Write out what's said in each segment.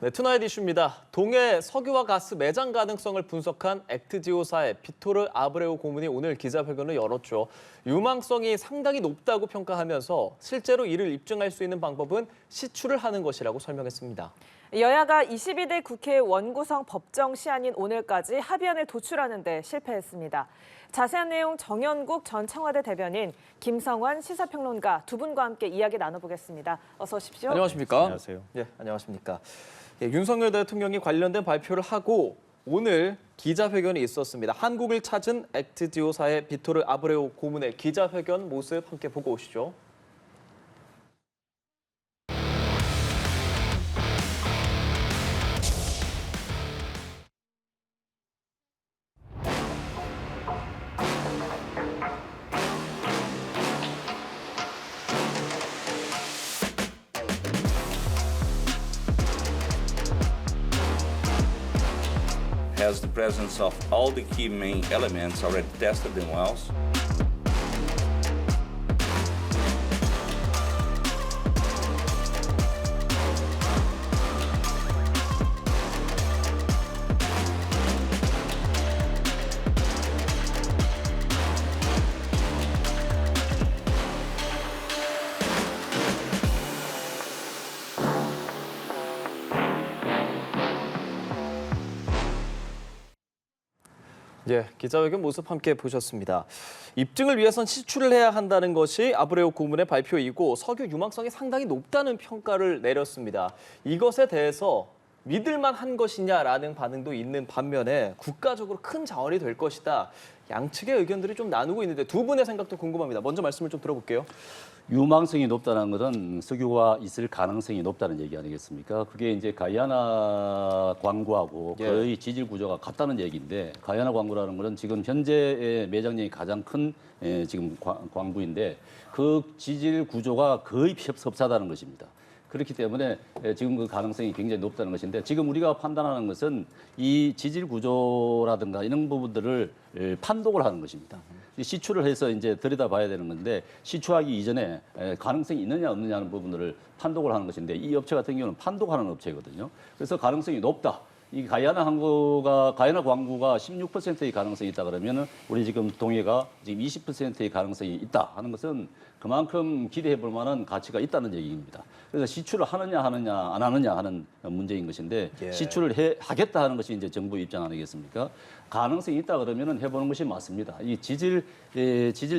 네, 투나잇 이슈입니다. 동해 석유와 가스 매장 가능성을 분석한 액트지오사의 비토르 아브레우 고문이 오늘 기자회견을 열었죠. 유망성이 상당히 높다고 평가하면서 실제로 이를 입증할 수 있는 방법은 시추를 하는 것이라고 설명했습니다. 여야가 22대 국회 원구성 법정 시한인 오늘까지 합의안을 도출하는 데 실패했습니다. 자세한 내용 정연국 전 청와대 대변인, 김성환 시사평론가 두 분과 함께 이야기 나눠보겠습니다. 어서 오십시오. 안녕하십니까? 안녕하세요. 예, 안녕하십니까? 윤석열 대통령이 관련된 발표를 하고 오늘 기자회견이 있었습니다. 한국을 찾은 액트지오사의 비토르 아브레우 고문의 기자회견 모습 함께 보고 오시죠. Has the presence of all the key main elements already tested in wells. 예, 기자회견 모습 함께 보셨습니다. 입증을 위해선 시추를 해야 한다는 것이 아브레우 고문의 발표이고 석유 유망성이 상당히 높다는 평가를 내렸습니다. 이것에 대해서 믿을만 한 것이냐라는 반응도 있는 반면에 국가적으로 큰 자원이 될 것이다. 양측의 의견들이 좀 나누고 있는데 두 분의 생각도 궁금합니다. 먼저 말씀을 좀 들어볼게요. 유망성이 높다는 것은 석유가 있을 가능성이 높다는 얘기 아니겠습니까? 그게 이제 가이아나 광구하고 거의 지질 구조가 같다는 얘기인데, 가이아나 광구라는 것은 지금 현재의 매장량이 가장 큰 지금 광구인데 그 지질 구조가 거의 흡사하다는 것입니다. 그렇기 때문에 지금 그 가능성이 굉장히 높다는 것인데, 지금 우리가 판단하는 것은 이 지질 구조라든가 이런 부분들을 판독을 하는 것입니다. 시추를 해서 이제 들여다봐야 되는 건데, 시추하기 이전에 가능성이 있느냐 없느냐 하는 부분들을 판독을 하는 것인데, 이 업체 같은 경우는 판독하는 업체거든요. 그래서 가능성이 높다. 이 가이아나 광구가 16%의 가능성이 있다 그러면은 우리 지금 동해가 지금 20%의 가능성이 있다 하는 것은 그만큼 기대해 볼 만한 가치가 있다는 얘기입니다. 그래서 시추를 하느냐 안 하느냐 하는 문제인 것인데, 시추를 하겠다 하는 것이 이제 정부 입장 아니겠습니까? 가능성이 있다 그러면은 해보는 것이 맞습니다. 이 지질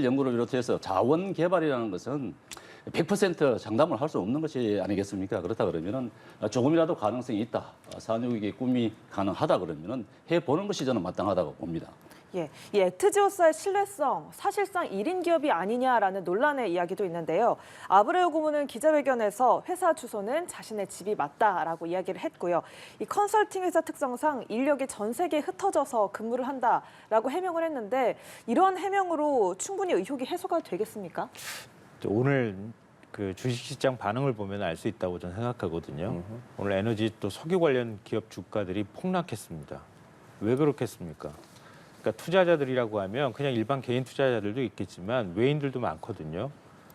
연구를 비롯해서 자원 개발이라는 것은 100% 장담을 할 수 없는 것이 아니겠습니까? 그렇다 그러면은 조금이라도 가능성이 있다, 산육의 꿈이 가능하다 그러면은 해보는 것이 저는 마땅하다고 봅니다. 예, 이 액트지오사의 신뢰성, 사실상 1인 기업이 아니냐라는 논란의 이야기도 있는데요. 아브레우 고문은 기자회견에서 회사 주소는 자신의 집이 맞다라고 이야기를 했고요. 이 컨설팅 회사 특성상 인력이 전 세계에 흩어져서 근무를 한다라고 해명을 했는데, 이런 해명으로 충분히 의혹이 해소가 되겠습니까? 오늘 그 주식시장 반응을 보면 알 수 있다고 저는 생각하거든요. 오늘 에너지 또 석유 관련 기업 주가들이 폭락했습니다. 왜 그렇겠습니까? 그러니까 투자자들이라고 하면 그냥 일반 개인 투자자들도 있겠지만 외인들도 많거든요.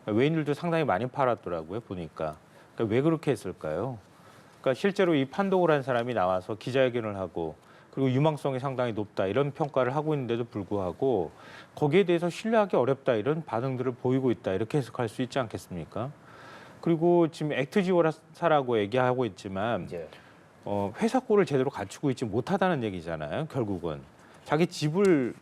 외인들도 상당히 많이 팔았더라고요, 보니까. 그러니까 왜 그렇게 했을까요? 그러니까 실제로 이 판독을 한 사람이 나와서 기자회견을 하고, 그리고 유망성이 상당히 높다 이런 평가를 하고 있는데도 불구하고 거기에 대해서 신뢰하기 어렵다 이런 반응들을 보이고 있다, 이렇게 해석할 수 있지 않겠습니까? 그리고 지금 액트지오사라고 얘기하고 있지만 회사 꼴을 제대로 갖추고 있지 못하다는 얘기잖아요. 결국은 자기 집을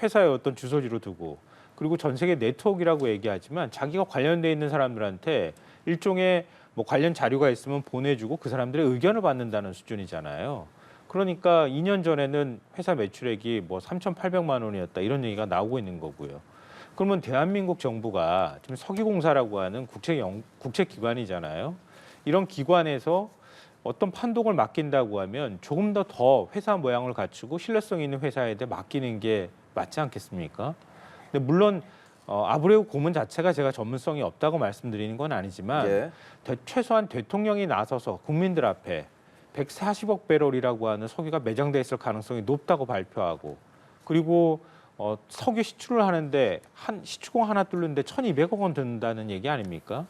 회사의 어떤 주소지로 두고, 그리고 전 세계 네트워크라고 얘기하지만 자기가 관련돼 있는 사람들한테 일종의 뭐 관련 자료가 있으면 보내주고 그 사람들의 의견을 받는다는 수준이잖아요. 그러니까 2년 전에는 회사 매출액이 뭐 3,800만 원이었다 이런 얘기가 나오고 있는 거고요. 그러면 대한민국 정부가 지금 석유공사라고 하는 국책기관이잖아요. 이런 기관에서 어떤 판독을 맡긴다고 하면 조금 더 회사 모양을 갖추고 신뢰성 있는 회사에 대해 맡기는 게 맞지 않겠습니까? 근데 물론 아브레우 고문 자체가 제가 전문성이 없다고 말씀드리는 건 아니지만 최소한 대통령이 나서서 국민들 앞에 140억 배럴이라고 하는 석유가 매장돼 있을 가능성이 높다고 발표하고, 그리고 석유 시추를 하는데 시추공 하나 뚫는데 1,200억 원 든다는 얘기 아닙니까?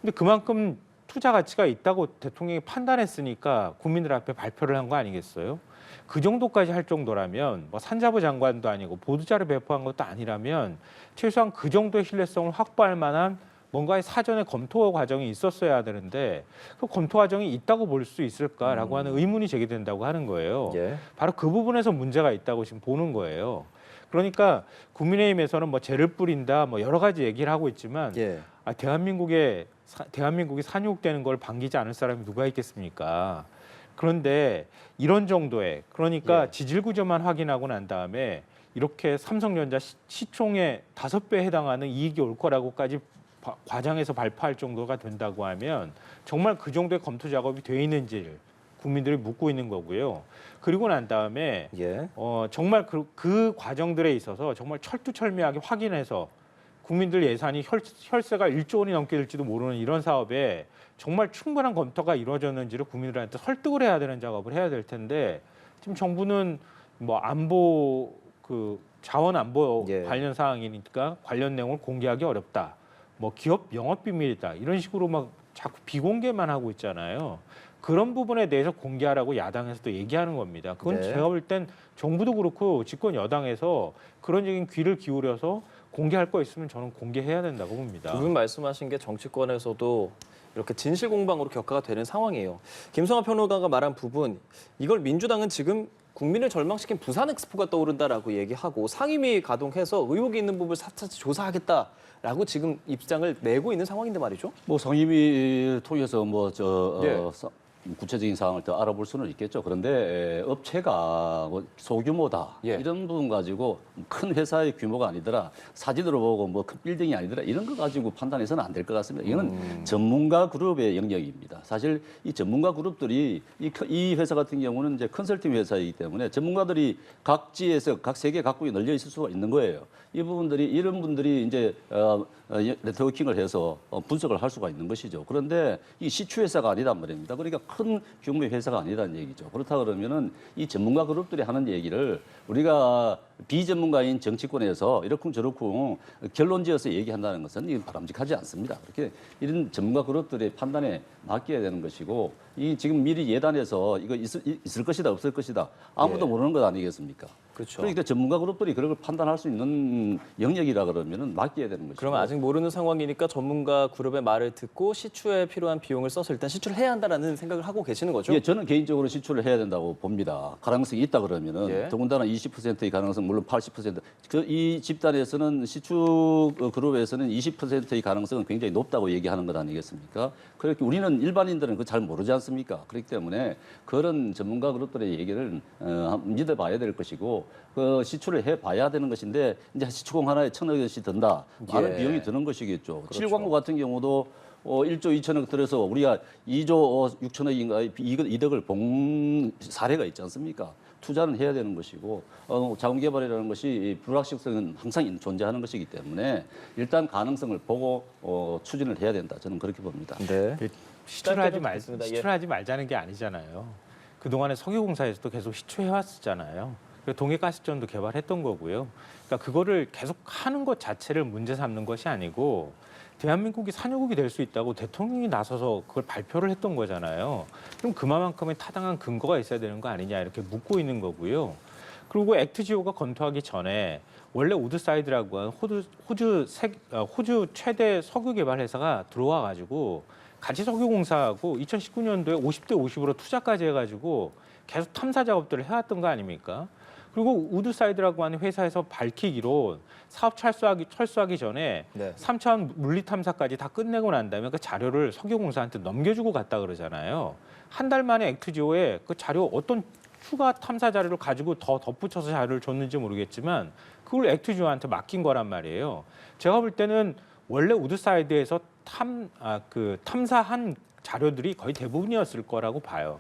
근데 그만큼 투자 가치가 있다고 대통령이 판단했으니까 국민들 앞에 발표를 한 거 아니겠어요? 그 정도까지 할 정도라면 뭐 산자부 장관도 아니고 보도자료 배포한 것도 아니라면 최소한 그 정도의 신뢰성을 확보할 만한 뭔가의 사전에 검토 과정이 있었어야 되는데 그 검토 과정이 있다고 볼 수 있을까라고 하는 의문이 제기된다고 하는 거예요. 예. 바로 그 부분에서 문제가 있다고 지금 보는 거예요. 그러니까 국민의힘에서는 뭐 죄를 뿌린다 뭐 여러 가지 얘기를 하고 있지만 예. 대한민국이 산육되는 걸 반기지 않을 사람이 누가 있겠습니까? 그런데 이런 정도의 그러니까 예. 지질 구조만 확인하고 난 다음에 이렇게 삼성전자 시총의 5배에 해당하는 이익이 올 거라고까지 과장해서 발표할 정도가 된다고 하면 정말 그 정도의 검토 작업이 돼 있는지를 국민들이 묻고 있는 거고요. 그리고 난 다음에 예. 정말 그 과정들에 있어서 정말 철두철미하게 확인해서 국민들 예산이 혈세가 1조 원이 넘게 될지도 모르는 이런 사업에 정말 충분한 검토가 이루어졌는지를 국민들한테 설득을 해야 되는 작업을 해야 될 텐데 지금 정부는 뭐 안보 자원 안보 예. 관련 사항이니까 관련 내용을 공개하기 어렵다. 뭐 기업 영업 비밀이다. 이런 식으로 막 자꾸 비공개만 하고 있잖아요. 그런 부분에 대해서 공개하라고 야당에서도 얘기하는 겁니다. 그건 네. 제가 볼 땐 정부도 그렇고 집권 여당에서 그런 얘기는 귀를 기울여서 공개할 거 있으면 저는 공개해야 된다고 봅니다. 두 분 말씀하신 게 정치권에서도 이렇게 진실 공방으로 격화가 되는 상황이에요. 김성환 평론가가 말한 부분, 이걸 민주당은 지금 국민을 절망시킨 부산 엑스포가 떠오른다라고 얘기하고 상임위 가동해서 의혹이 있는 부분을 사차지 조사하겠다라고 지금 입장을 내고 있는 상황인데 말이죠. 뭐 상임위 통해서 예. 구체적인 사항을 더 알아볼 수는 있겠죠. 그런데 업체가 뭐 소규모다 예. 이런 부분 가지고 큰 회사의 규모가 아니더라, 사진으로 보고 뭐 큰 빌딩이 아니더라 이런 거 가지고 판단해서는 안 될 것 같습니다. 이거는 전문가 그룹의 영역입니다. 사실 이 전문가 그룹들이 이 회사 같은 경우는 이제 컨설팅 회사이기 때문에 전문가들이 각지에서 각 세계 각국에 널려 있을 수가 있는 거예요. 이 부분들이 이런 분들이 이제 네트워킹을 해서 분석을 할 수가 있는 것이죠. 그런데 이 시추 회사가 아니란 말입니다. 그러니까 큰 규모의 회사가 아니라는 얘기죠. 그렇다 그러면은 이 전문가 그룹들이 하는 얘기를 우리가 비전문가인 정치권에서 이렇쿵 저렇쿵 결론지어서 얘기한다는 것은 이건 바람직하지 않습니다. 그렇게 이런 전문가 그룹들의 판단에 맡겨야 되는 것이고 이 지금 미리 예단해서 이거 있을 것이다 없을 것이다 아무도 예. 모르는 것 아니겠습니까? 그렇죠. 그러니까 전문가 그룹들이 그런 걸 판단할 수 있는 영역이라 그러면은 맡겨야 되는 것이죠. 그러면 아직 모르는 상황이니까 전문가 그룹의 말을 듣고 시추에 필요한 비용을 써서 일단 시추를 해야 한다라는 생각을 하고 계시는 거죠? 예, 저는 개인적으로 시추를 해야 된다고 봅니다. 가능성이 있다 그러면은 예. 더군다나 20%의 가능성, 물론 80%. 이 집단에서는 시추 그룹에서는 20%의 가능성은 굉장히 높다고 얘기하는 것 아니겠습니까? 그렇게 우리는 일반인들은 그거 잘 모르지 않습니까? 그렇기 때문에 그런 전문가 그룹들의 얘기를 믿어봐야 될 것이고 그 시추를 해봐야 되는 것인데 이제 시추공 하나에 1,000억 원씩 든다. 많은 예. 비용이 드는 것이겠죠. 그렇죠. 칠광구 같은 경우도 1조 2천억 들여서 우리가 2조 6천억인가 이득을 본 사례가 있지 않습니까? 투자는 해야 되는 것이고 자원개발이라는 것이 불확실성은 항상 존재하는 것이기 때문에 일단 가능성을 보고 추진을 해야 된다. 저는 그렇게 봅니다. 네. 듣겠습니다. 예. 시추하지 말자는 게 아니잖아요. 그동안에 석유공사에서도 계속 시추해왔었잖아요. 그리고 동해가스전도 개발했던 거고요. 그러니까 그거를 계속 하는 것 자체를 문제 삼는 것이 아니고 대한민국이 산유국이 될 수 있다고 대통령이 나서서 그걸 발표를 했던 거잖아요. 그럼 그만큼의 타당한 근거가 있어야 되는 거 아니냐 이렇게 묻고 있는 거고요. 그리고 액트지오가 검토하기 전에 원래 우드사이드라고 하는 호주 최대 석유 개발 회사가 들어와 가지고 같이 석유공사하고 2019년도에 50대 50으로 투자까지 해가지고 계속 탐사 작업들을 해왔던 거 아닙니까? 그리고 우드사이드라고 하는 회사에서 밝히기로 사업 철수하기 전에 네. 3차원 물리 탐사까지 다 끝내고 난 다음에 그 자료를 석유공사한테 넘겨주고 갔다 그러잖아요. 한 달 만에 액트지오에 그 자료 어떤 추가 탐사 자료를 가지고 더 덧붙여서 자료를 줬는지 모르겠지만 그걸 액트지오한테 맡긴 거란 말이에요. 제가 볼 때는 원래 우드사이드에서 탐사한 자료들이 거의 대부분이었을 거라고 봐요.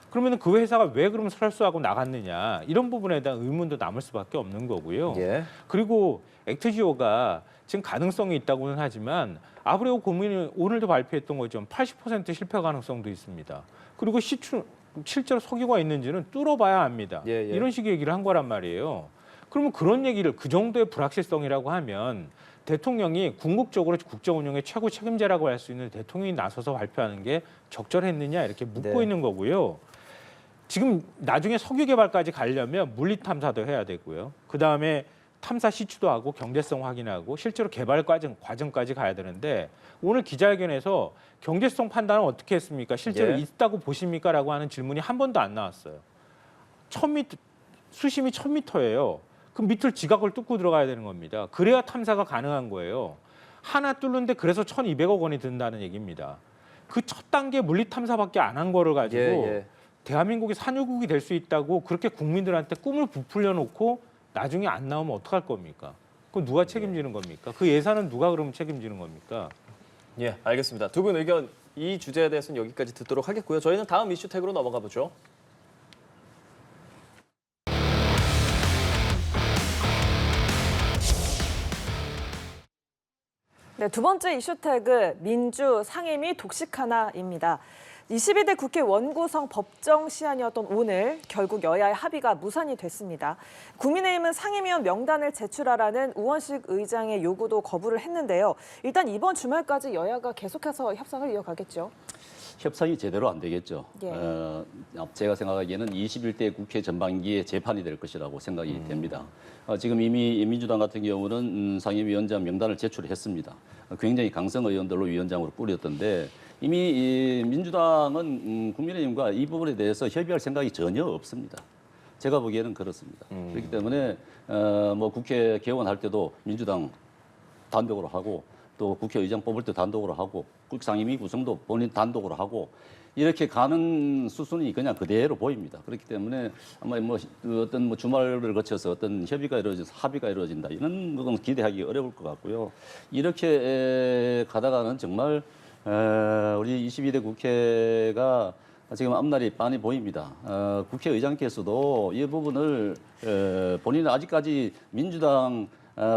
그러면 그 회사가 왜 그럼 철수하고 나갔느냐 이런 부분에 대한 의문도 남을 수밖에 없는 거고요. 예. 그리고 액트지오가 지금 가능성이 있다고는 하지만 아브레오 고문이 오늘도 발표했던 것처럼 80% 실패 가능성도 있습니다. 그리고 실제로 석유가 있는지는 뚫어봐야 합니다. 예, 예. 이런 식의 얘기를 한 거란 말이에요. 그러면 그런 얘기를 그 정도의 불확실성이라고 하면 대통령이 궁극적으로 국정 운영의 최고 책임자라고 할 수 있는 대통령이 나서서 발표하는 게 적절했느냐 이렇게 묻고 네. 있는 거고요. 지금 나중에 석유 개발까지 가려면 물리 탐사도 해야 되고요. 그다음에 탐사 시추도 하고 경제성 확인하고 실제로 개발 과정까지 가야 되는데 오늘 기자회견에서 경제성 판단은 어떻게 했습니까? 실제로 예. 있다고 보십니까라고 하는 질문이 한 번도 안 나왔어요. 1000m 수심이 1000m예요. 그럼 밑을 지각을 뚫고 들어가야 되는 겁니다. 그래야 탐사가 가능한 거예요. 하나 뚫는데 그래서 1,200억 원이 든다는 얘기입니다. 그 첫 단계 물리 탐사밖에 안 한 거를 가지고 예. 대한민국이 산유국이 될 수 있다고 그렇게 국민들한테 꿈을 부풀려 놓고 나중에 안 나오면 어떡할 겁니까? 그거 누가 책임지는 겁니까? 그 예산은 누가 그러면 책임지는 겁니까? 예, 알겠습니다. 두 분 의견 이 주제에 대해서는 여기까지 듣도록 하겠고요. 저희는 다음 이슈 태그로 넘어가 보죠. 네, 두 번째 이슈 태그 민주 상임위 독식 하나입니다. 22대 국회 원구성 법정 시한이었던 오늘 결국 여야의 합의가 무산이 됐습니다. 국민의힘은 상임위원 명단을 제출하라는 우원식 의장의 요구도 거부를 했는데요. 일단 이번 주말까지 여야가 계속해서 협상을 이어가겠죠. 협상이 제대로 안 되겠죠. 예. 제가 생각하기에는 21대 국회 전반기에 재판이 될 것이라고 생각이 됩니다. 지금 이미 민주당 같은 경우는 상임위원장 명단을 제출했습니다. 굉장히 강성 의원들로 위원장으로 꾸렸던데 이미 이 민주당은 국민의힘과 이 부분에 대해서 협의할 생각이 전혀 없습니다. 제가 보기에는 그렇습니다. 그렇기 때문에 뭐 국회 개원할 때도 민주당 단독으로 하고 또 국회의장 뽑을 때 단독으로 하고 상임위 구성도 본인 단독으로 하고 이렇게 가는 수순이 그냥 그대로 보입니다. 그렇기 때문에 아마 어떤 주말을 거쳐서 어떤 협의가 이루어져서 합의가 이루어진다 이런 것은 기대하기 어려울 것 같고요. 이렇게 가다가는 정말 우리 22대 국회가 지금 앞날이 빤히 보입니다. 국회의장께서도 이 부분을 본인은 아직까지 민주당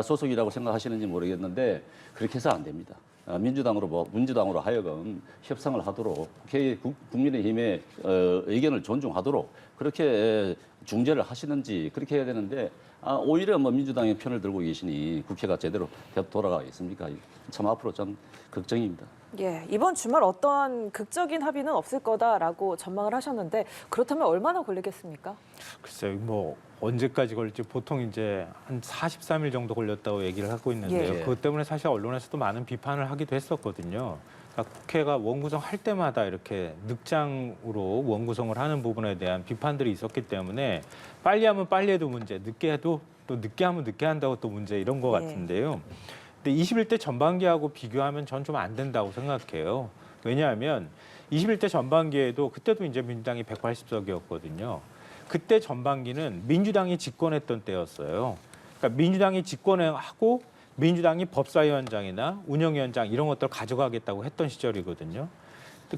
소속이라고 생각하시는지 모르겠는데 그렇게 해서 안 됩니다. 민주당으로 하여금 협상을 하도록 국민의힘의 의견을 존중하도록 그렇게 중재를 하시는지 그렇게 해야 되는데 오히려 뭐 민주당의 편을 들고 계시니 국회가 제대로 돌아가겠습니까? 참 앞으로 좀 걱정입니다. 예, 이번 주말 어떠한 극적인 합의는 없을 거다라고 전망을 하셨는데 그렇다면 얼마나 걸리겠습니까? 글쎄요, 뭐 언제까지 걸릴지 보통 이제 한 43일 정도 걸렸다고 얘기를 하고 있는데요. 예. 그것 때문에 사실 언론에서도 많은 비판을 하기도 했었거든요. 그러니까 국회가 원구성 할 때마다 이렇게 늑장으로 원구성을 하는 부분에 대한 비판들이 있었기 때문에 빨리 하면 빨리 해도 문제, 늦게 해도 또 늦게 하면 늦게 한다고 또 문제 이런 것 예. 같은데요. 근데 21대 전반기하고 비교하면 전 좀 안 된다고 생각해요. 왜냐하면 21대 전반기에도 그때도 이제 민주당이 180석이었거든요. 그때 전반기는 민주당이 집권했던 때였어요. 그러니까 민주당이 집권하고 민주당이 법사위원장이나 운영위원장 이런 것들을 가져가겠다고 했던 시절이거든요.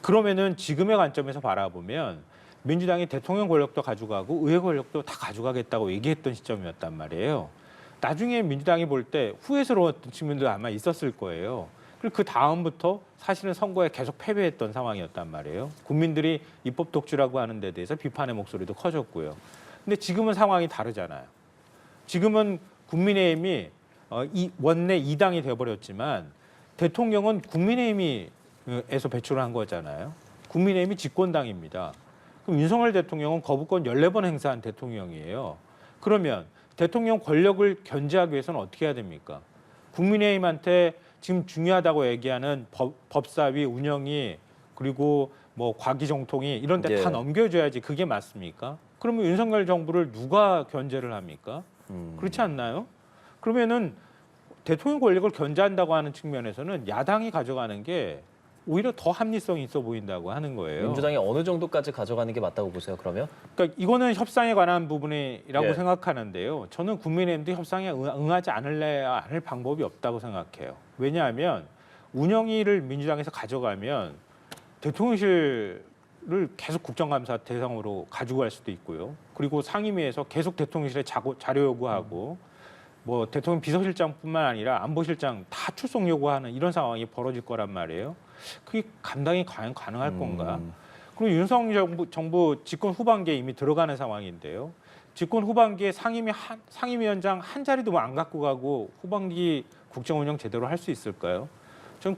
그러면은 지금의 관점에서 바라보면 민주당이 대통령 권력도 가져가고 의회 권력도 다 가져가겠다고 얘기했던 시점이었단 말이에요. 나중에 민주당이 볼 때 후회스러웠던 측면도 아마 있었을 거예요. 그리고 그 다음부터 사실은 선거에 계속 패배했던 상황이었단 말이에요. 국민들이 입법 독주라고 하는 데 대해서 비판의 목소리도 커졌고요. 근데 지금은 상황이 다르잖아요. 지금은 국민의힘이 원내 2당이 돼버렸지만 대통령은 국민의힘에서 배출을 한 거잖아요. 국민의힘이 집권당입니다. 그럼 윤석열 대통령은 거부권 14번 행사한 대통령이에요. 그러면 대통령 권력을 견제하기 위해서는 어떻게 해야 됩니까? 국민의힘한테 지금 중요하다고 얘기하는 법사위 운영이 그리고 뭐 과기정통이 이런 데 다 예. 넘겨줘야지 그게 맞습니까? 그러면 윤석열 정부를 누가 견제를 합니까? 그렇지 않나요? 그러면은 대통령 권력을 견제한다고 하는 측면에서는 야당이 가져가는 게 오히려 더 합리성이 있어 보인다고 하는 거예요. 민주당이 어느 정도까지 가져가는 게 맞다고 보세요, 그러면? 그러니까 이거는 협상에 관한 부분이라고 예. 생각하는데요. 저는 국민의힘도 협상에 응하지 않을 방법이 없다고 생각해요. 왜냐하면 운영위를 민주당에서 가져가면 대통령실을 계속 국정감사 대상으로 가지고 갈 수도 있고요. 그리고 상임위에서 계속 대통령실에 자료 요구하고 뭐 대통령 비서실장뿐만 아니라 안보실장 다 출석 요구하는 이런 상황이 벌어질 거란 말이에요. 그게 감당이 과연 가능할 건가? 그리고 윤석열 정부 집권 후반기에 이미 들어가는 상황인데요. 집권 후반기에 상임위원장 한 자리도 안 갖고 가고 후반기 국정 운영 제대로 할 수 있을까요? 전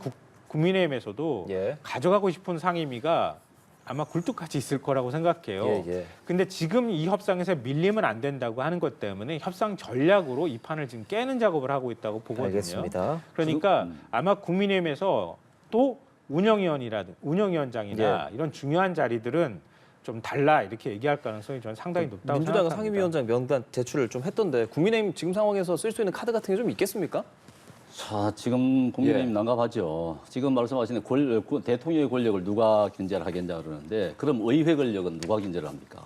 국민의힘에서도 예. 가져가고 싶은 상임위가 아마 굴뚝같이 있을 거라고 생각해요. 예, 예. 근데 지금 이 협상에서 밀리면 안 된다고 하는 것 때문에 협상 전략으로 이 판을 지금 깨는 작업을 하고 있다고 보거든요. 알겠습니다. 그러니까 아마 국민의힘에서 또 운영위원장이나 이런 중요한 자리들은 좀 달라 이렇게 얘기할 가능성이 저는 상당히 높다고 민주당 생각합니다. 상임위원장 명단 제출을 좀 했던데 국민의힘 지금 상황에서 쓸 수 있는 카드 같은 게 좀 있겠습니까? 자, 지금 국민의힘 예. 난감하죠. 지금 말씀하신 대통령의 권력을 누가 견제를 하겠냐 그러는데 그럼 의회 권력은 누가 견제를 합니까?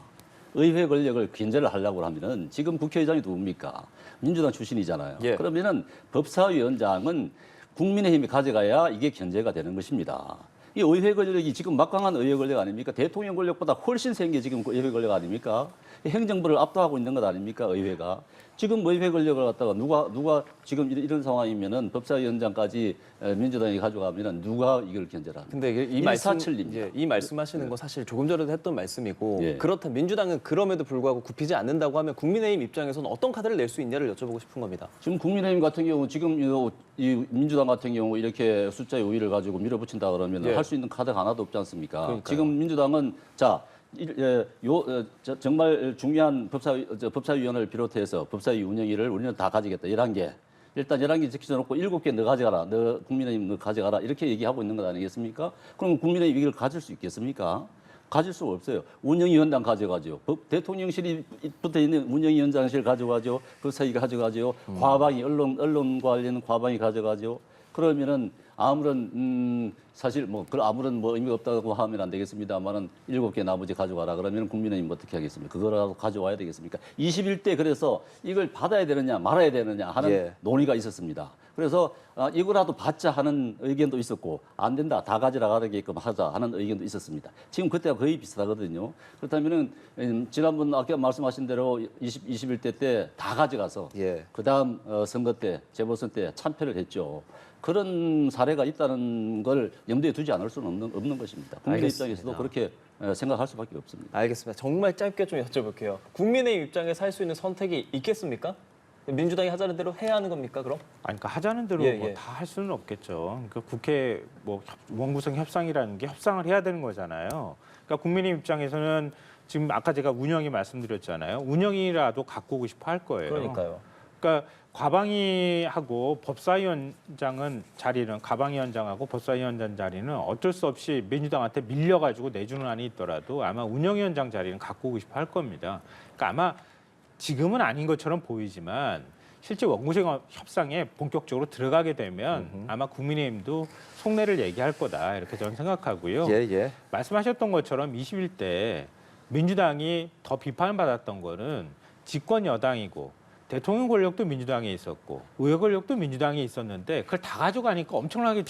의회 권력을 견제를 하려고 하면은 지금 국회의장이 누굽니까? 민주당 출신이잖아요. 예. 그러면은 법사위원장은 국민의힘이 가져가야 이게 견제가 되는 것입니다. 이 의회 권력이 지금 막강한 의회 권력 아닙니까? 대통령 권력보다 훨씬 센 게 지금 의회 권력 아닙니까? 행정부를 압도하고 있는 것 아닙니까? 의회가. 지금 의회 권력을 갖다가 누가 지금 이런 상황이면은 법사위원장까지 민주당이 가져가면은 누가 이걸 견제를 합니까? 근데 이 말씀, 147입니다. 예, 이 말씀하시는 건 사실 조금 전에도 했던 말씀이고 예. 그렇다면 민주당은 그럼에도 불구하고 굽히지 않는다고 하면 국민의힘 입장에서는 어떤 카드를 낼 수 있냐를 여쭤보고 싶은 겁니다. 지금 국민의힘 같은 경우 지금 이 민주당 같은 경우 이렇게 숫자의 우위를 가지고 밀어붙인다 그러면 예. 할 수 있는 카드가 하나도 없지 않습니까? 그러니까요. 지금 민주당은 정말 중요한 법사위원회를 비롯해서 법사위 운영위를 우리는 다 가지겠다. 11개. 일단 11개 지켜놓고 7개 너 가져가라. 너 국민의힘 너 가져가라. 이렇게 얘기하고 있는 것 아니겠습니까? 그럼 국민의힘 이걸 가질 수 있겠습니까? 가질 수가 없어요. 운영위원장 가져가죠. 대통령실이 붙어 있는 운영위원장실 가져가죠. 법사위 가져가죠. 과방위 언론 관련 과방위 가져가죠. 그러면은 아무런 사실 아무런 의미가 없다고 하면 안 되겠습니다만은 7개 나머지 가져가라 그러면 국민의힘 어떻게 하겠습니까? 그거라도 가져와야 되겠습니까? 21대 그래서 이걸 받아야 되느냐 말아야 되느냐 하는 예. 논의가 있었습니다. 그래서 이거라도 받자 하는 의견도 있었고 안 된다 다 가져가게끔 하자 하는 의견도 있었습니다. 지금 그때와 거의 비슷하거든요. 그렇다면은 지난번 아까 말씀하신 대로 21대 때 다 가져가서 예. 그다음 선거 때 재보선 때 참패를 했죠. 그런 사례가 있다는 걸 염두에 두지 않을 수는 없는 것입니다. 국민의 알겠습니다. 입장에서도 그렇게 생각할 수밖에 없습니다. 알겠습니다. 정말 짧게 좀 여쭤볼게요. 국민의힘 입장에서 할 수 있는 선택이 있겠습니까? 민주당이 하자는 대로 해야 하는 겁니까, 그럼? 아니, 그러니까 하자는 대로 예, 예. 다 할 수는 없겠죠. 그러니까 국회 원구성 협상이라는 게 협상을 해야 되는 거잖아요. 그러니까 국민의힘 입장에서는 지금 아까 제가 운영이 말씀드렸잖아요. 운영이라도 갖고 오고 싶어 할 거예요. 그러니까요. 그러니까 과방위하고 법사위원장은 자리는 과방위원장하고 법사위원장 자리는 어쩔 수 없이 민주당한테 밀려가지고 내주는 안이 있더라도 아마 운영위원장 자리는 갖고 오고 싶어 할 겁니다. 그러니까 아마 지금은 아닌 것처럼 보이지만 실제 원구성 협상에 본격적으로 들어가게 되면 아마 국민의힘도 속내를 얘기할 거다 이렇게 저는 생각하고요. 예, 예. 말씀하셨던 것처럼 21대 민주당이 더 비판을 받았던 거는 집권 여당이고 대통령 권력도 민주당에 있었고 의회 권력도 민주당에 있었는데 그걸 다 가져가니까 엄청나게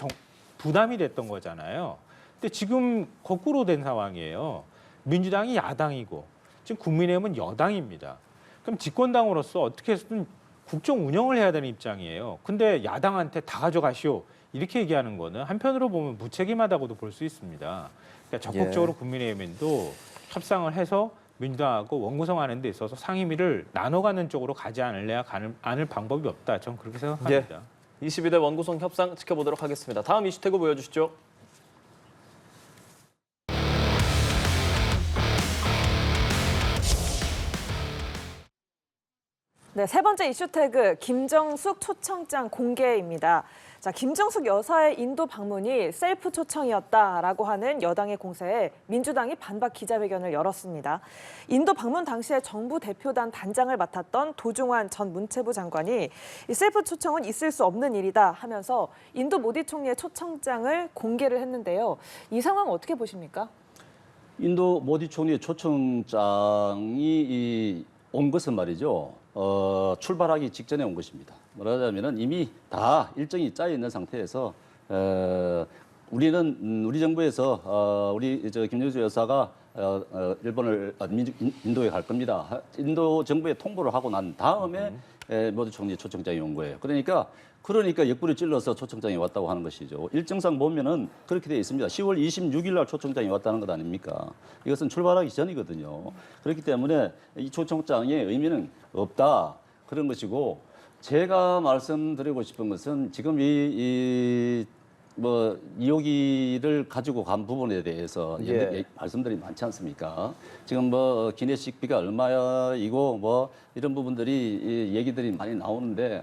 부담이 됐던 거잖아요. 근데 지금 거꾸로 된 상황이에요. 민주당이 야당이고 지금 국민의힘은 여당입니다. 그럼 집권당으로서 어떻게 해서든 국정 운영을 해야 되는 입장이에요. 근데 야당한테 다 가져가시오 이렇게 얘기하는 거는 한편으로 보면 무책임하다고도 볼 수 있습니다. 그러니까 적극적으로 국민의힘도 협상을 해서 민주당하고 원구성하는 데 있어서 상임위를 나눠가는 쪽으로 가지 않을 방법이 없다. 저는 그렇게 생각합니다. 예. 22대 원구성 협상 지켜보도록 하겠습니다. 다음 이슈 태그 보여주시죠. 네, 세 번째 이슈 태그 김정숙 초청장 공개입니다. 자, 김정숙 여사의 인도 방문이 셀프 초청이었다라고 하는 여당의 공세에 민주당이 반박 기자회견을 열었습니다. 인도 방문 당시에 정부 대표단 단장을 맡았던 도종환 전 문체부 장관이 이 셀프 초청은 있을 수 없는 일이다 하면서 인도 모디 총리의 초청장을 공개를 했는데요. 이 상황 어떻게 보십니까? 인도 모디 총리의 초청장이 온 것은 말이죠. 출발하기 직전에 온 것입니다. 말하자면은 이미 다 일정이 짜여 있는 상태에서 우리 정부에서 우리 김정숙 여사가 인도에 갈 겁니다. 인도 정부에 통보를 하고 난 다음에 모디 총리 초청장이 온 거예요. 그러니까 옆구리 찔러서 초청장이 왔다고 하는 것이죠. 일정상 보면은 그렇게 되어 있습니다. 10월 26일 날 초청장이 왔다는 것 아닙니까? 이것은 출발하기 전이거든요. 그렇기 때문에 이 초청장의 의미는 없다. 그런 것이고 제가 말씀드리고 싶은 것은 지금 뭐 2호기를 가지고 간 부분에 대해서 예. 말씀들이 많지 않습니까? 지금 뭐 기내식비가 얼마이고 뭐 이런 부분들이 얘기들이 많이 나오는데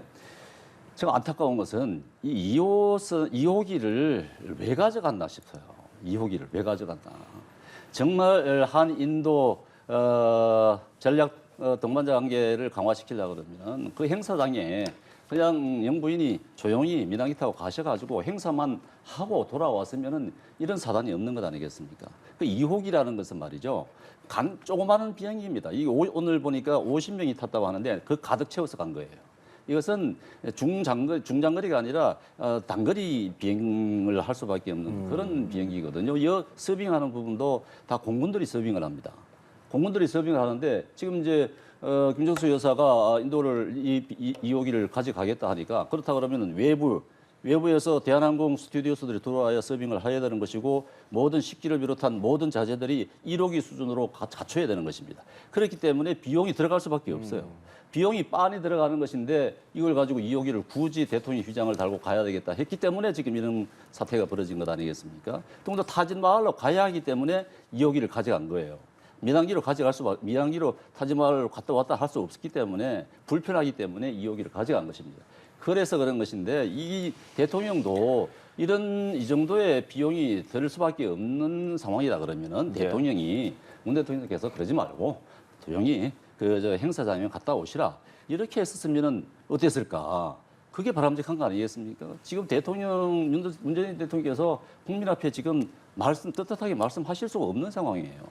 제가 안타까운 것은 이 2호기를 왜 가져갔나 싶어요. 2호기를 왜 가져갔나? 정말 한 인도 전략 동반자 관계를 강화시키려고 그러면 그 행사장에 그냥 영부인이 조용히 민항기 타고 가셔가지고 행사만 하고 돌아왔으면은 이런 사단이 없는 것 아니겠습니까? 그 2호기라는 것은 말이죠. 조그마한 비행기입니다. 오늘 보니까 50명이 탔다고 하는데 그 가득 채워서 간 거예요. 이것은 중장거리가 아니라 단거리 비행을 할 수밖에 없는 그런 비행기거든요. 이 서빙하는 부분도 다 공군들이 서빙을 합니다. 공군들이 서빙을 하는데 지금 이제 김정수 여사가 인도를 이 2호기를 가져가겠다 하니까 그렇다 그러면 외부에서 대한항공 스튜디오스들이 들어와야 서빙을 해야 되는 것이고 모든 식기를 비롯한 모든 자재들이 1호기 수준으로 갖춰야 되는 것입니다. 그렇기 때문에 비용이 들어갈 수밖에 없어요. 비용이 빤히 들어가는 것인데 이걸 가지고 2호기를 굳이 대통령 휘장을 달고 가야 되겠다 했기 때문에 지금 이런 사태가 벌어진 것 아니겠습니까? 또 타지마할로 가야 하기 때문에 2호기를 가져간 거예요. 민항기로 타지마할로 갔다 왔다 할 수 없기 때문에 불편하기 때문에 2호기를 가져간 것입니다. 그래서 그런 것인데 이 대통령도 이 정도의 비용이 들 수밖에 없는 상황이다 그러면은 네. 대통령이 문 대통령께서 그러지 말고 조용히 행사장에 갔다 오시라 이렇게 했었으면은 어땠을까? 그게 바람직한 거 아니겠습니까? 지금 문재인 대통령께서 국민 앞에 지금 떳떳하게 말씀하실 수가 없는 상황이에요.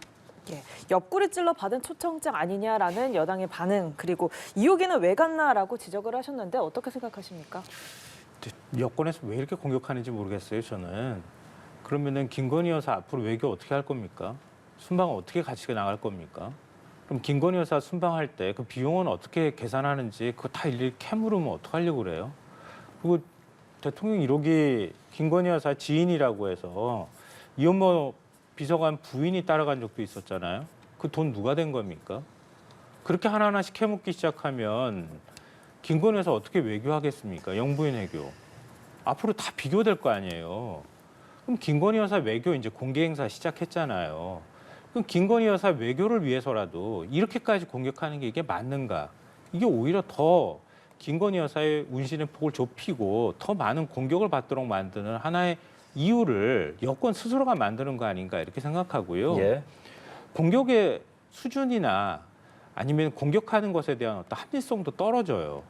예, 옆구리 찔러 받은 초청장 아니냐라는 여당의 반응, 그리고 2호기는 왜 갔나라고 지적을 하셨는데 어떻게 생각하십니까? 여권에서 왜 이렇게 공격하는지 모르겠어요, 저는. 그러면은 김건희 여사 앞으로 외교 어떻게 할 겁니까? 순방 어떻게 같이 나갈 겁니까? 그럼 김건희 여사 순방할 때 그 비용은 어떻게 계산하는지 그거 다 일일이 캐물으면 어떡하려고 그래요? 그리고 대통령 1호기 김건희 여사 지인이라고 해서 이현모 비서관 부인이 따라간 적도 있었잖아요. 그 돈 누가 된 겁니까? 그렇게 하나하나씩 캐묻기 시작하면 김건희 여사 어떻게 외교하겠습니까? 영부인 외교. 앞으로 다 비교될 거 아니에요. 그럼 김건희 여사 외교 이제 공개 행사 시작했잖아요. 그럼 김건희 여사 외교를 위해서라도 이렇게까지 공격하는 게 이게 맞는가? 이게 오히려 더 김건희 여사의 운신의 폭을 좁히고 더 많은 공격을 받도록 만드는 하나의 이유를 여권 스스로가 만드는 거 아닌가 이렇게 생각하고요. 예. 공격의 수준이나 아니면 공격하는 것에 대한 어떤 합리성도 떨어져요.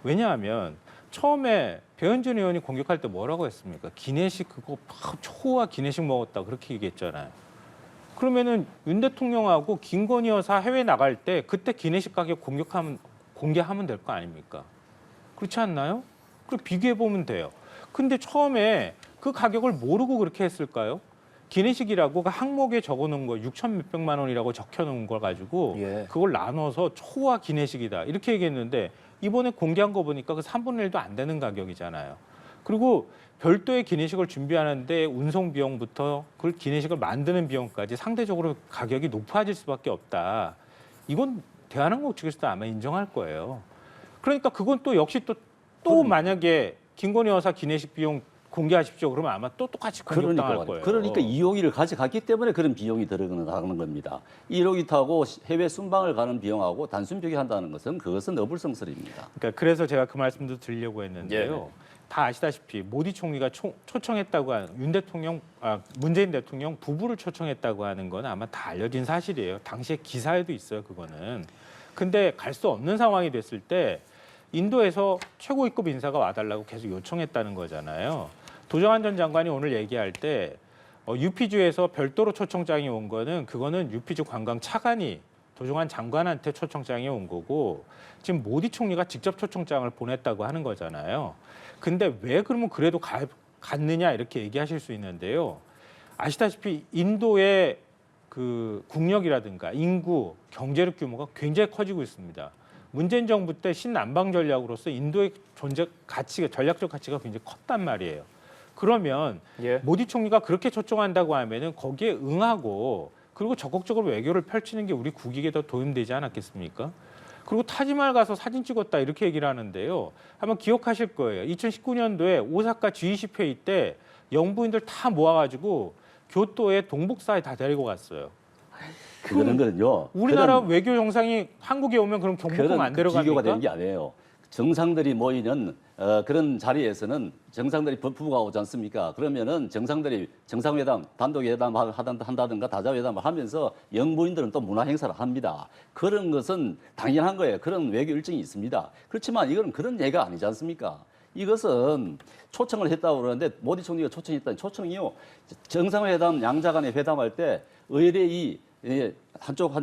왜냐하면 처음에 배현진 의원이 공격할 때 뭐라고 했습니까? 기내식 그거 초호화 기내식 먹었다 그렇게 얘기했잖아요. 그러면은 윤 대통령하고 김건희 여사 해외 나갈 때 그때 기내식 가격 공개하면 될 거 아닙니까? 그렇지 않나요? 그리고 비교해 보면 돼요. 근데 처음에 그 가격을 모르고 그렇게 했을까요? 기내식이라고 그 항목에 적어놓은 거 6천 몇백만 원이라고 적혀놓은 걸 가지고 예. 그걸 나눠서 초호화 기내식이다 이렇게 얘기했는데 이번에 공개한 거 보니까 그 3분의 1도 안 되는 가격이잖아요. 그리고 별도의 기내식을 준비하는데 운송 비용부터 그 기내식을 만드는 비용까지 상대적으로 가격이 높아질 수밖에 없다. 이건 대한항공 측에서도 아마 인정할 거예요. 그러니까 그건 또 역시 또 만약에 김건희 여사 기내식 비용 공개하십시오. 그러면 아마 또 똑같이 공격당할 거예요. 그러니까 2호기를 가져갔기 때문에 그런 비용이 들어가는 겁니다. 1호기 타고 해외 순방을 가는 비용하고 단순 비교한다는 것은 어불성설입니다. 그러니까 그래서 제가 그 말씀도 드리려고 했는데요. 예. 다 아시다시피 모디 총리가 초청했다고 하는 문재인 대통령 부부를 초청했다고 하는 건 아마 다 알려진 사실이에요. 당시에 기사에도 있어요, 그거는. 근데 갈 수 없는 상황이 됐을 때 인도에서 최고위급 인사가 와달라고 계속 요청했다는 거잖아요. 도정환 전 장관이 오늘 얘기할 때 유피주에서 별도로 초청장이 온 거는 그거는 유피주 관광 차관이 도정환 장관한테 초청장이 온 거고 지금 모디 총리가 직접 초청장을 보냈다고 하는 거잖아요. 근데 왜 그러면 그래도 갔느냐 이렇게 얘기하실 수 있는데요. 아시다시피 인도의 그 국력이라든가 인구, 경제력 규모가 굉장히 커지고 있습니다. 문재인 정부 때 신남방 전략으로서 인도의 전략적 가치가 굉장히 컸단 말이에요. 그러면 예. 모디 총리가 그렇게 초청한다고 하면은 거기에 응하고 그리고 적극적으로 외교를 펼치는 게 우리 국익에 더 도움되지 않았겠습니까? 그리고 타지말 가서 사진 찍었다 이렇게 얘기를 하는데요. 한번 기억하실 거예요. 2019년도에 오사카 G20 회의 때 영부인들 다 모아가지고 교토에 동북사에 다 데리고 갔어요. 그거는요. 우리나라 외교 정상이 한국에 오면 그럼 경복궁 안 비교가 데려갑니까? 되는 게 아니에요. 정상들이 모이는 그런 자리에서는 정상들이 부부가 오지 않습니까? 그러면은 정상들이 정상회담, 단독회담 한다든가 다자회담을 하면서 영부인들은 또 문화 행사를 합니다. 그런 것은 당연한 거예요. 그런 외교 일정이 있습니다. 그렇지만 이건 그런 예가 아니지 않습니까? 이것은 초청을 했다고 그러는데 모디 총리가 초청했다니 초청이요. 정상회담 양자 간에 회담할 때 의뢰이 한쪽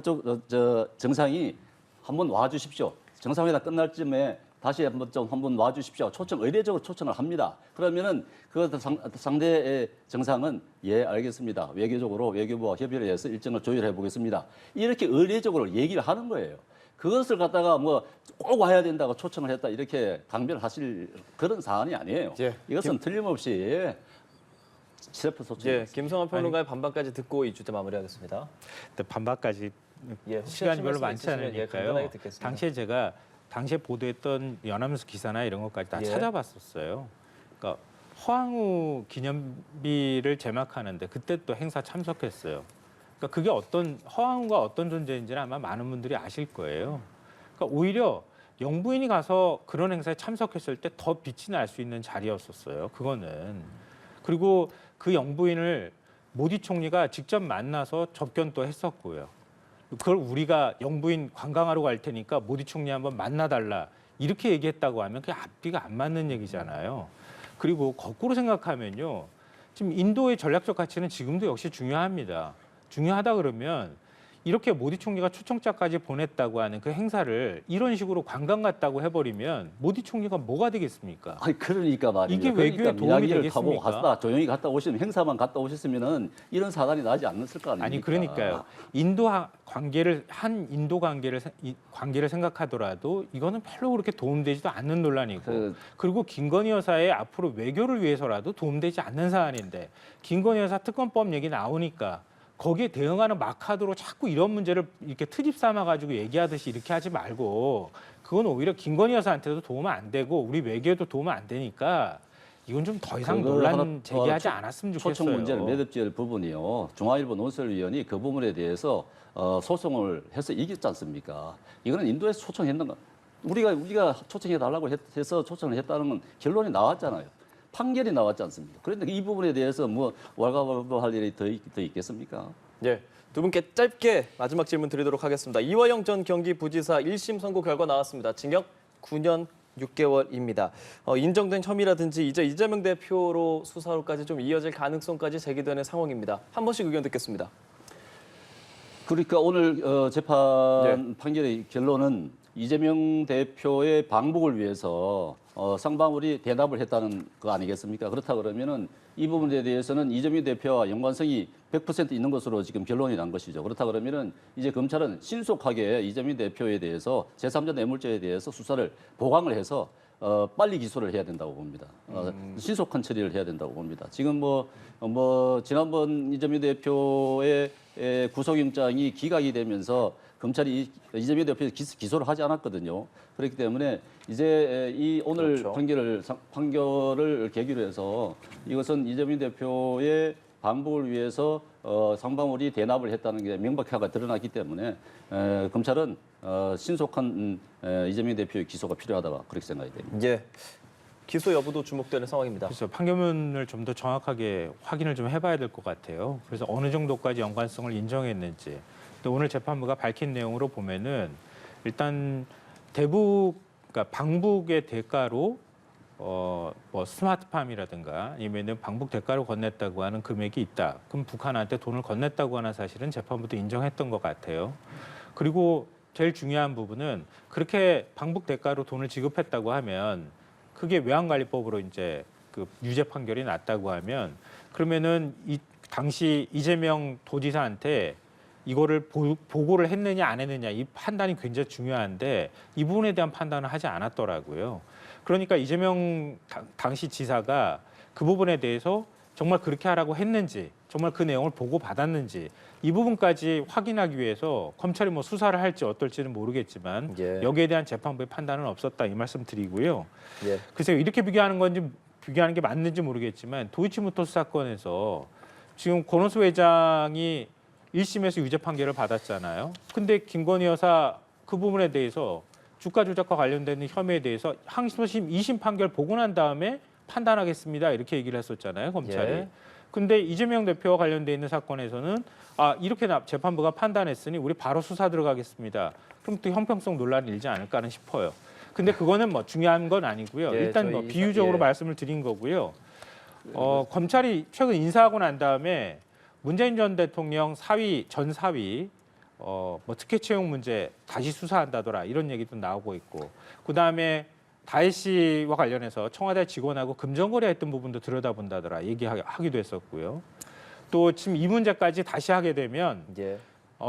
정상이 한번 와 주십시오. 정상회담 끝날 쯤에 다시 한번 와 주십시오. 의례적으로 초청을 합니다. 그러면은 그 상대 정상은 예, 알겠습니다. 외교적으로 외교부와 협의를 해서 일정을 조율해 보겠습니다. 이렇게 의례적으로 얘기를 하는 거예요. 그것을 갖다가 뭐 꼭 와야 된다고 초청을 했다 이렇게 강변을 하실 그런 사안이 아니에요. 예, 이것은 틀림없이 CF 소청. 예, 김성환 평론가의 반박까지 듣고 이 주제 마무리하겠습니다. 반박까지 예, 시간이 별로 많지 있으시면, 예, 간단하게 않으니까요. 듣겠습니다. 당시에 제가 보도했던 연합뉴스 기사나 이런 것까지 다 예. 찾아봤었어요. 그러니까 허황우 기념비를 제막하는데 그때 또 행사 참석했어요. 그러니까 그게 허황우가 어떤 존재인지는 아마 많은 분들이 아실 거예요. 그러니까 오히려 영부인이 가서 그런 행사에 참석했을 때 더 빛이 날 수 있는 자리였었어요. 그거는. 그리고 그 영부인을 모디 총리가 직접 만나서 접견도 했었고요. 그걸 우리가 영부인 관광하러 갈 테니까 모디 총리 한번 만나달라 이렇게 얘기했다고 하면 그게 앞뒤가 안 맞는 얘기잖아요. 그리고 거꾸로 생각하면요. 지금 인도의 전략적 가치는 지금도 역시 중요합니다. 중요하다 그러면 이렇게 모디 총리가 초청자까지 보냈다고 하는 그 행사를 이런 식으로 관광 같다고 해버리면 모디 총리가 뭐가 되겠습니까? 아니 그러니까 말이에요. 이게 외교에 도움이 이야기를 타고 되겠습니까? 조용히 갔다 오시면 행사만 갔다 오셨으면은 이런 사단이 나지 않았을 거 아닙니까? 아니 그러니까요. 한 인도 관계를 생각하더라도 이거는 별로 그렇게 도움되지도 않는 논란이고 그리고 김건희 여사의 앞으로 외교를 위해서라도 도움되지 않는 사안인데 김건희 여사 특검법 얘기 나오니까 거기에 대응하는 막하드로 자꾸 이런 문제를 이렇게 트집 삼아가지고 얘기하듯이 이렇게 하지 말고 그건 오히려 김건희 여사한테도 도움은 안 되고 우리 외교에도 도움은 안 되니까 이건 좀 더 이상 논란 제기하지 않았으면 좋겠어요. 초청 문제를 매듭지을 부분이요. 중앙일보 논설위원이 그 부분에 대해서 소송을 해서 이겼지 않습니까? 이거는 인도에서 초청했는 거. 우리가 초청해달라고 해서 초청을 했다는 건 결론이 나왔잖아요. 판결이 나왔지 않습니까? 그런데 이 부분에 대해서 뭐 왈가왈부할 일이 더 있겠습니까? 예, 두 분께 짧게 마지막 질문 드리도록 하겠습니다. 이화영 전 경기부지사 1심 선고 결과 나왔습니다. 징역 9년 6개월입니다. 인정된 혐의라든지 이제 이재명 대표로 수사로까지 좀 이어질 가능성까지 제기되는 상황입니다. 한 번씩 의견 듣겠습니다. 그러니까 오늘 재판 판결의 결론은 이재명 대표의 방북을 위해서 쌍방울이 대납을 했다는 거 아니겠습니까? 그렇다 그러면은 이 부분에 대해서는 이재명 대표와 연관성이 100% 있는 것으로 지금 결론이 난 것이죠. 그렇다 그러면은 이제 검찰은 신속하게 이재명 대표에 대해서 제3자 뇌물죄에 대해서 수사를 보강을 해서 빨리 기소를 해야 된다고 봅니다. 신속한 처리를 해야 된다고 봅니다. 지금 지난번 이재명 대표의 구속영장이 기각이 되면서 검찰이 이재명 대표에 기소를 하지 않았거든요. 그렇기 때문에 이제 이 오늘 그렇죠. 판결을 계기로 해서 이것은 이재명 대표의 반복을 위해서 상방울이 대납을 했다는 게 명백하게 드러났기 때문에 검찰은 신속한 이재명 대표의 기소가 필요하다고 그렇게 생각이 됩니다. 예, 기소 여부도 주목되는 상황입니다. 그래서 판결문을 좀 더 정확하게 확인을 좀 해봐야 될 것 같아요. 그래서 어느 정도까지 연관성을 인정했는지. 근데 오늘 재판부가 밝힌 내용으로 보면은 일단 그러니까 방북의 대가로 스마트팜이라든가 아니면은 방북 대가로 건넸다고 하는 금액이 있다. 그럼 북한한테 돈을 건넸다고 하는 사실은 재판부도 인정했던 것 같아요. 그리고 제일 중요한 부분은 그렇게 방북 대가로 돈을 지급했다고 하면 그게 외환관리법으로 이제 그 유죄 판결이 났다고 하면 그러면은 당시 이재명 도지사한테 이거를 보고를 했느냐 안 했느냐 이 판단이 굉장히 중요한데 이 부분에 대한 판단을 하지 않았더라고요. 그러니까 이재명 당시 지사가 그 부분에 대해서 정말 그렇게 하라고 했는지 정말 그 내용을 보고 받았는지 이 부분까지 확인하기 위해서 검찰이 뭐 수사를 할지 어떨지는 모르겠지만 예. 여기에 대한 재판부의 판단은 없었다 이 말씀 드리고요. 예. 글쎄요, 이렇게 비교하는 게 맞는지 모르겠지만 도이치모터스 사건에서 지금 권오수 회장이 1심에서 유죄 판결을 받았잖아요. 근데 김건희 여사 그 부분에 대해서 주가 조작과 관련되는 혐의에 대해서 항소심 2심 판결 보고 난 다음에 판단하겠습니다. 이렇게 얘기를 했었잖아요, 검찰이. 예. 근데 이재명 대표와 관련돼 있는 사건에서는 이렇게 재판부가 판단했으니 우리 바로 수사 들어가겠습니다. 그럼 또 형평성 논란이 일지 않을까는 싶어요. 근데 그거는 뭐 중요한 건 아니고요. 예, 일단 뭐 저희 비유적으로 예. 말씀을 드린 거고요. 검찰이 최근 인사하고 난 다음에 문재인 전 대통령 전 사위 뭐 특혜 채용 문제 다시 수사한다더라 이런 얘기도 나오고 있고 그다음에 다혜 씨와 관련해서 청와대 직원하고 금전거래했던 부분도 들여다본다더라 얘기하기도 했었고요. 또 지금 이 문제까지 다시 하게 되면 예.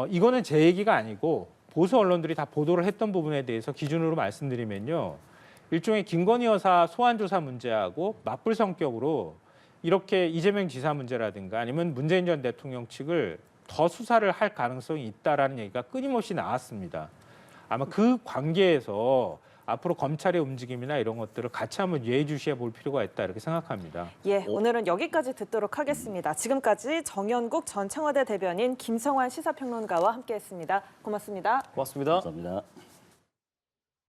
이거는 제 얘기가 아니고 보수 언론들이 다 보도를 했던 부분에 대해서 기준으로 말씀드리면요. 일종의 김건희 여사 소환 조사 문제하고 맞불 성격으로 이렇게 이재명 지사 문제라든가 아니면 문재인 전 대통령 측을 더 수사를 할 가능성이 있다라는 얘기가 끊임없이 나왔습니다. 아마 그 관계에서 앞으로 검찰의 움직임이나 이런 것들을 같이 한번 예의주시해 볼 필요가 있다 이렇게 생각합니다. 예, 오늘은 여기까지 듣도록 하겠습니다. 지금까지 정연국 전 청와대 대변인 김성환 시사평론가와 함께했습니다. 고맙습니다. 고맙습니다. 감사합니다.